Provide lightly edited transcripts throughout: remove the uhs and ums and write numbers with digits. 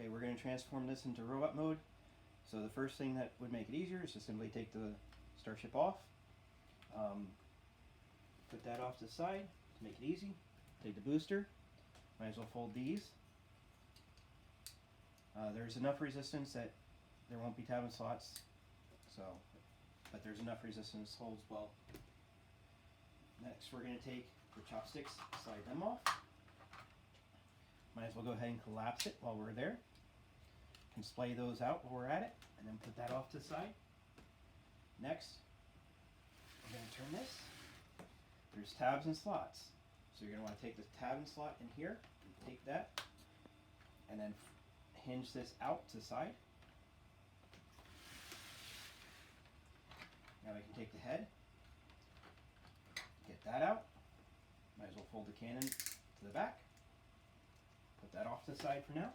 Okay, we're going to transform this into robot mode. So the first thing that would make it easier is to simply take the Starship off. Put that off to the side to make it easy. Take the booster. Might as well fold these. There's enough resistance that there won't be tab and slots. But there's enough resistance, holds well. Next we're going to take the chopsticks, slide them off. Might as well go ahead and collapse it while we're there. Can splay those out while we're at it, and then put that off to the side. Next, we're going to turn this. There's tabs and slots. So you're going to want to take the tab and slot in here, and take that, and then hinge this out to the side. Now we can take the head, get that out. Might as well fold the cannon to the back. Put that off to the side for now.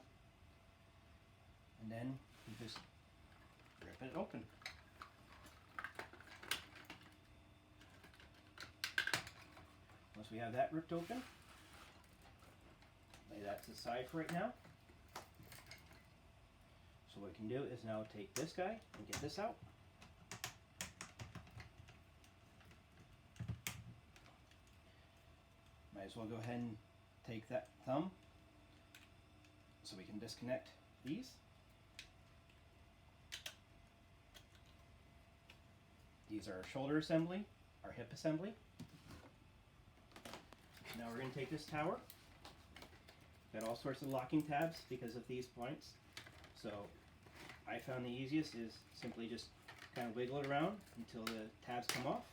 And then you just rip it open. Once we have that ripped open, lay that to the side for right now. So what we can do is now take this guy and get this out. Might as well go ahead and take that thumb so we can disconnect these. These are our shoulder assembly, our hip assembly. Now we're going to take this tower. Got all sorts of locking tabs because of these points. So I found the easiest is simply just kind of wiggle it around until the tabs come off.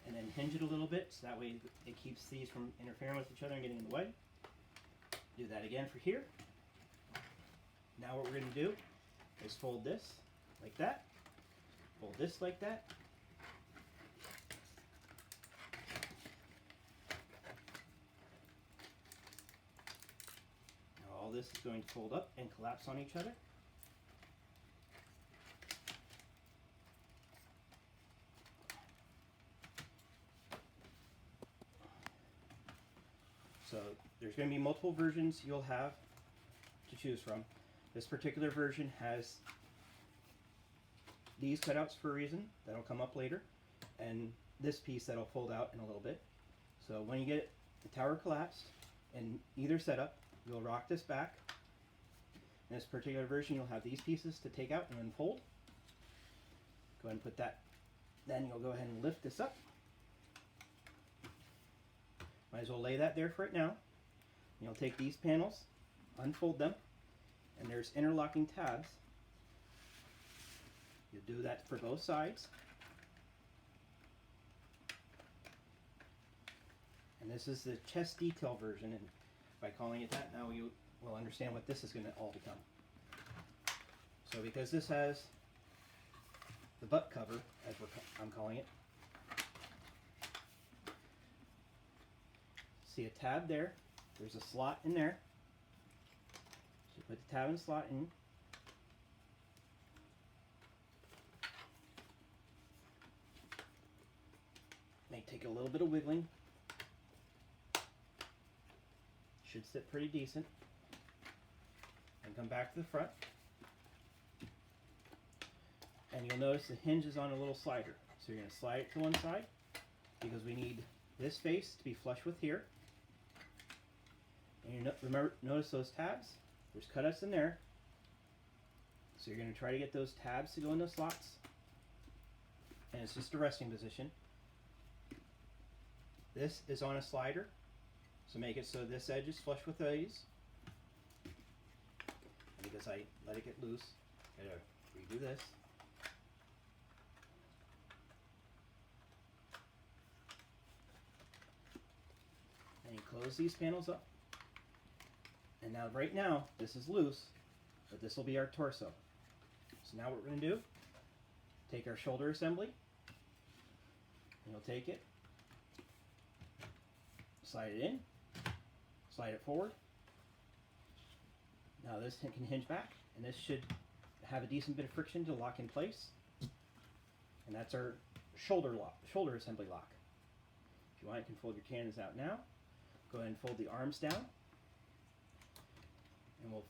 And then hinge it a little bit so that way it keeps these from interfering with each other and getting in the way. Do that again for here. Now what we're going to do is fold this like that. Fold this like that. Now all this is going to fold up and collapse on each other. So there's going to be multiple versions you'll have to choose from. This particular version has these cutouts for a reason. That'll come up later. And this piece that'll fold out in a little bit. So when you get the tower collapsed in either setup, you'll rock this back. In this particular version, you'll have these pieces to take out and unfold. Go ahead and put that. Then you'll go ahead and lift this up. Might as well lay that there for it now. You'll take these panels, unfold them, and there's interlocking tabs. You'll do that for both sides. And this is the chest detail version, and by calling it that, now you will understand what this is going to all become. So because this has the butt cover, as I'm calling it, see a tab there, there's a slot in there. So put the tab and slot in. May take a little bit of wiggling. Should sit pretty decent. And come back to the front. And you'll notice the hinge is on a little slider. So you're going to slide it to one side because we need this face to be flush with here. And you remember, notice those tabs? There's cutouts in there. So you're going to try to get those tabs to go in the slots. And it's just a resting position. This is on a slider. So make it so this edge is flush with these. And because I let it get loose, I gotta redo this. And you close these panels up. And now, right now, this is loose, but this will be our torso. So now what we're going to do, take our shoulder assembly, and you'll take it, slide it in, slide it forward. Now this can hinge back, and this should have a decent bit of friction to lock in place. And that's our shoulder assembly lock. If you want, you can fold your cannons out now. Go ahead and fold the arms down. And we'll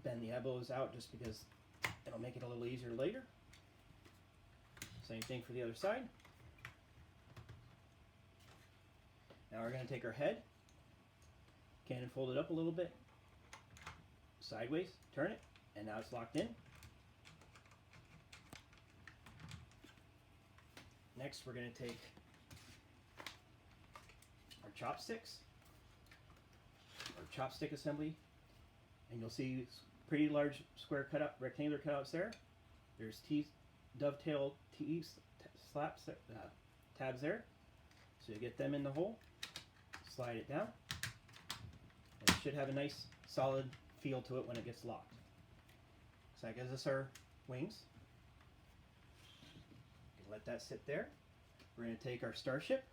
bend the elbows out just because it'll make it a little easier later. Same thing for the other side. Now we're going to take our head, cannon fold it up a little bit, sideways, turn it, and now it's locked in. Next we're going to take our chopsticks, or chopstick assembly, and you'll see pretty large square cutout, rectangular cutouts there. There's dovetail tabs there, so you get them in the hole. Slide it down, and it should have a nice solid feel to it when it gets locked. So that gives us our wings. Let that sit there. We're going to take our Starship,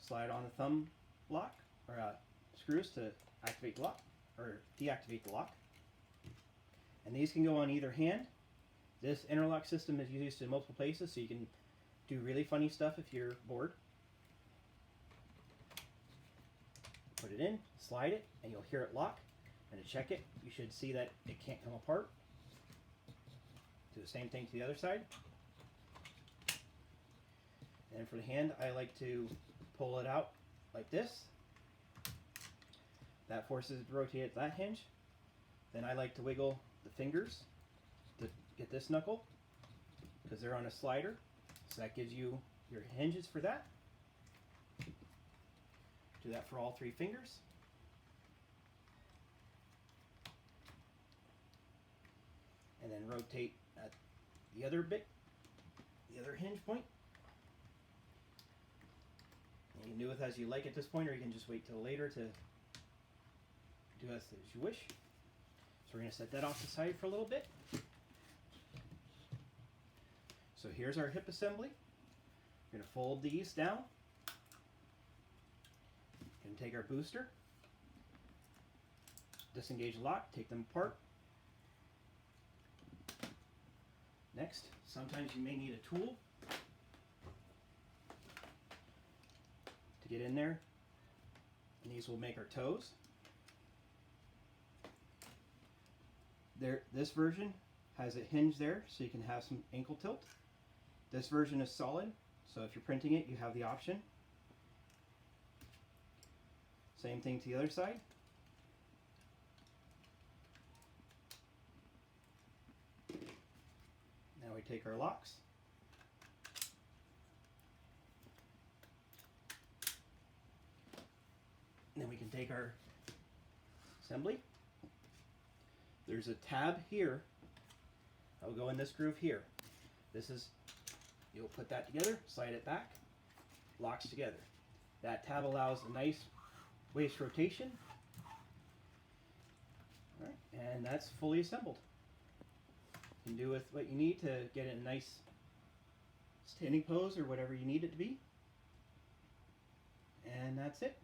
slide on the thumb lock, or screws to activate the lock, or deactivate the lock. And these can go on either hand. This interlock system is used in multiple places, so you can do really funny stuff if you're bored. Put it in, slide it, and you'll hear it lock. And to check it, you should see that it can't come apart. Do the same thing to the other side. And for the hand, I like to pull it out like this. That forces it to rotate at that hinge. Then I like to wiggle the fingers to get this knuckle, because they're on a slider. So that gives you your hinges for that. Do that for all three fingers. And then rotate at the other bit, the other hinge point. And you can do it as you like at this point, or you can just wait till later to do as you wish. So we're going to set that off the side for a little bit. So here's our hip assembly. We're going to fold these down. We're going to take our booster, disengage the lock, take them apart. Next, sometimes you may need a tool to get in there, and these will make our toes. This version has a hinge there, so you can have some ankle tilt. This version is solid, so if you're printing it, you have the option. Same thing to the other side. Now we take our locks. And then we can take our assembly. There's a tab here that will go in this groove here. This is, you'll put that together, slide it back, locks together. That tab allows a nice waist rotation. All right, and that's fully assembled. You can do with what you need to get it in a nice standing pose or whatever you need it to be. And that's it.